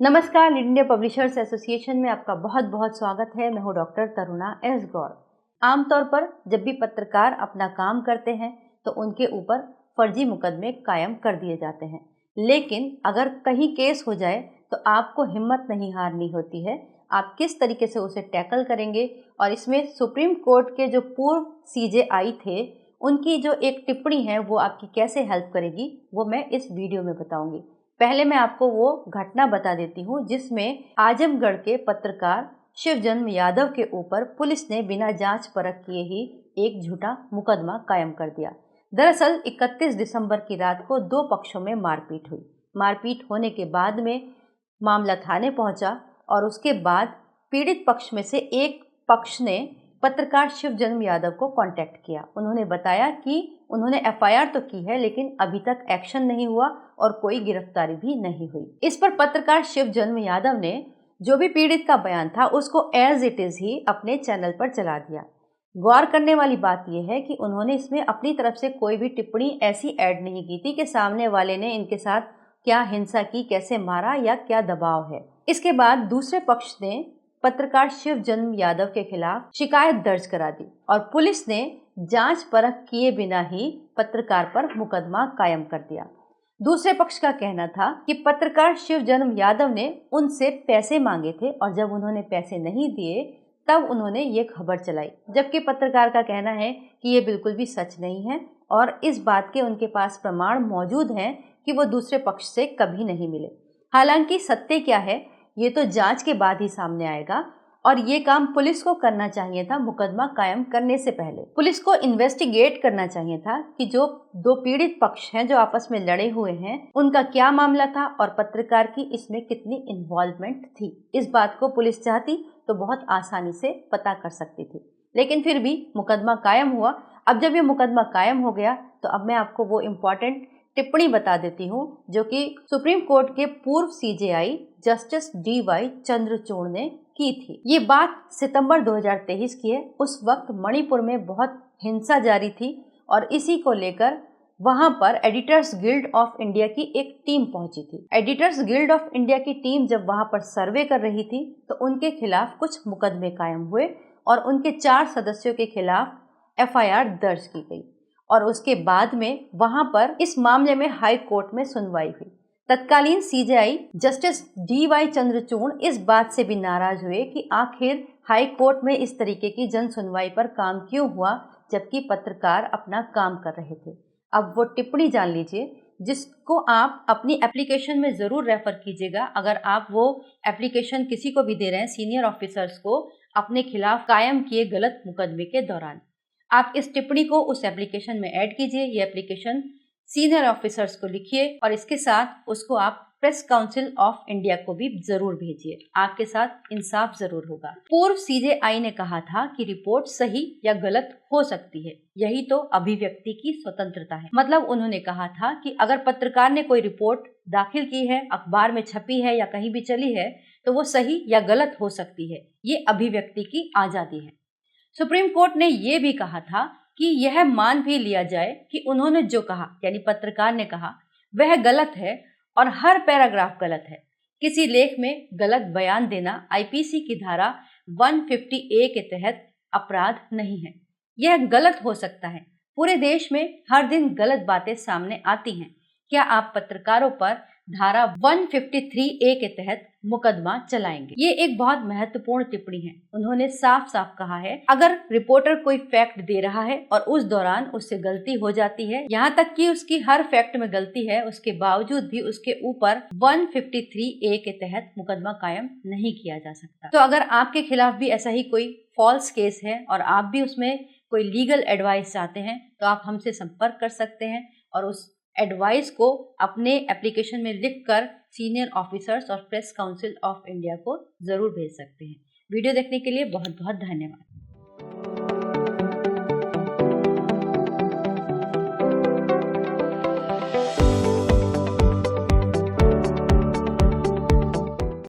नमस्कार, lead India publishers association में आपका बहुत बहुत स्वागत है। मैं हूँ डॉक्टर तरुणा एस गौर। आमतौर पर जब भी पत्रकार अपना काम करते हैं तो उनके ऊपर फर्जी मुकदमे कायम कर दिए जाते हैं, लेकिन अगर कहीं केस हो जाए तो आपको हिम्मत नहीं हारनी होती है। आप किस तरीके से उसे टैकल करेंगे और इसमें सुप्रीम कोर्ट के जो पूर्व CJI थे उनकी जो एक टिप्पणी है वो आपकी कैसे हेल्प करेगी, वो मैं इस वीडियो में बताऊंगी। पहले मैं आपको वो घटना बता देती हूँ जिसमें आजमगढ़ के पत्रकार शिवजन्म यादव के ऊपर पुलिस ने बिना जांच परख किए ही एक झूठा मुकदमा कायम कर दिया। दरअसल 31 दिसंबर की रात को दो पक्षों में मारपीट हुई। मारपीट होने के बाद में मामला थाने पहुंचा और उसके बाद पीड़ित पक्ष में से एक पक्ष ने पत्रकार शिवजन्म यादव को कांटेक्ट किया। उन्होंने बताया कि उन्होंने FIR तो की है लेकिन अभी तक एक्शन नहीं हुआ और कोई गिरफ्तारी भी नहीं हुई। इस पर पत्रकार शिवजन्म यादव ने जो भी पीड़ित का बयान था उसको एज इट इज ही अपने चैनल पर चला दिया। गौर करने वाली बात यह है कि उन्होंने इसमें अपनी तरफ से कोई भी टिप्पणी ऐसी ऐड नहीं की थी कि सामने वाले ने इनके साथ क्या हिंसा की, कैसे मारा या क्या दबाव है। इसके बाद दूसरे पक्ष ने पत्रकार शिवजन्म यादव के खिलाफ शिकायत दर्ज करा दी और पुलिस ने जांच परख किए बिना ही पत्रकार पर मुकदमा कायम कर दिया। दूसरे पक्ष का कहना था कि पत्रकार शिवजन्म यादव ने उनसे पैसे मांगे थे और जब उन्होंने पैसे नहीं दिए तब उन्होंने ये खबर चलाई, जबकि पत्रकार का कहना है कि ये बिल्कुल भी सच नहीं है और इस बात के उनके पास प्रमाण मौजूद हैं कि वो दूसरे पक्ष से कभी नहीं मिले। हालांकि सत्य क्या है ये तो जांच के बाद ही सामने आएगा और ये काम पुलिस को करना चाहिए था। मुकदमा कायम करने से पहले पुलिस को इन्वेस्टिगेट करना चाहिए था कि जो दो पीड़ित पक्ष हैं जो आपस में लड़े हुए हैं उनका क्या मामला था और पत्रकार की इसमें कितनी इन्वॉल्वमेंट थी। इस बात को पुलिस चाहती तो बहुत आसानी से पता कर सकती थी, लेकिन फिर भी मुकदमा कायम हुआ। अब जब ये मुकदमा कायम हो गया तो अब मैं आपको वो इम्पोर्टेंट टिप्पणी बता देती हूँ जो कि सुप्रीम कोर्ट के पूर्व CJI जस्टिस DY चंद्रचूड़ ने की थी। ये बात सितंबर 2023 की है। उस वक्त मणिपुर में बहुत हिंसा जारी थी और इसी को लेकर वहां पर एडिटर्स गिल्ड ऑफ इंडिया की एक टीम पहुंची थी। एडिटर्स गिल्ड ऑफ इंडिया की टीम जब वहां पर सर्वे कर रही थी तो उनके खिलाफ कुछ मुकदमे कायम हुए और उनके 4 सदस्यों के खिलाफ FIR दर्ज की गई और उसके बाद में वहां पर इस मामले में हाई कोर्ट में सुनवाई हुई। तत्कालीन CJI जस्टिस DY चंद्रचूड़ इस बात से भी नाराज हुए कि आखिर हाई कोर्ट में इस तरीके की जन सुनवाई पर काम क्यों हुआ जबकि पत्रकार अपना काम कर रहे थे। अब वो टिप्पणी जान लीजिए जिसको आप अपनी एप्लीकेशन में जरूर रेफर कीजिएगा। अगर आप वो एप्लीकेशन किसी को भी दे रहे हैं, सीनियर ऑफिसर्स को, अपने खिलाफ कायम किए गलत मुकदमे के दौरान, आप इस टिप्पणी को उस एप्लीकेशन में ऐड कीजिए। ये एप्लीकेशन सीनियर ऑफिसर्स को लिखिए और इसके साथ उसको आप प्रेस काउंसिल ऑफ इंडिया को भी जरूर भेजिए। आपके साथ इंसाफ जरूर होगा। पूर्व CJI ने कहा था कि रिपोर्ट सही या गलत हो सकती है, यही तो अभिव्यक्ति की स्वतंत्रता है। मतलब उन्होंने कहा था कि अगर पत्रकार ने कोई रिपोर्ट दाखिल की है, अखबार में छपी है या कहीं भी चली है, तो वो सही या गलत हो सकती है। ये अभिव्यक्ति की आजादी है। सुप्रीम कोर्ट ने यह भी कहा था कि यह मान भी लिया जाए कि उन्होंने जो कहा, यानी पत्रकार ने कहा, वह गलत है और हर पैराग्राफ गलत है। किसी लेख में गलत बयान देना IPC की धारा 150A के तहत अपराध नहीं है। यह गलत हो सकता है। पूरे देश में हर दिन गलत बातें सामने आती हैं। क्या आप पत्रकारों पर धारा 153A के तहत मुकदमा चलाएंगे? ये एक बहुत महत्वपूर्ण टिप्पणी है। उन्होंने साफ साफ कहा है अगर रिपोर्टर कोई फैक्ट दे रहा है और उस दौरान उससे गलती हो जाती है, यहाँ तक कि उसकी हर फैक्ट में गलती है, उसके बावजूद भी उसके ऊपर 153A के तहत मुकदमा कायम नहीं किया जा सकता। तो अगर आपके खिलाफ भी ऐसा ही कोई फॉल्स केस है और आप भी उसमें कोई लीगल एडवाइस चाहते हैं तो आप हमसे संपर्क कर सकते हैं और उस एडवाइस को अपने एप्लीकेशन में लिखकर सीनियर ऑफिसर्स और प्रेस काउंसिल ऑफ इंडिया को जरूर भेज सकते हैं। वीडियो देखने के लिए बहुत बहुत धन्यवाद।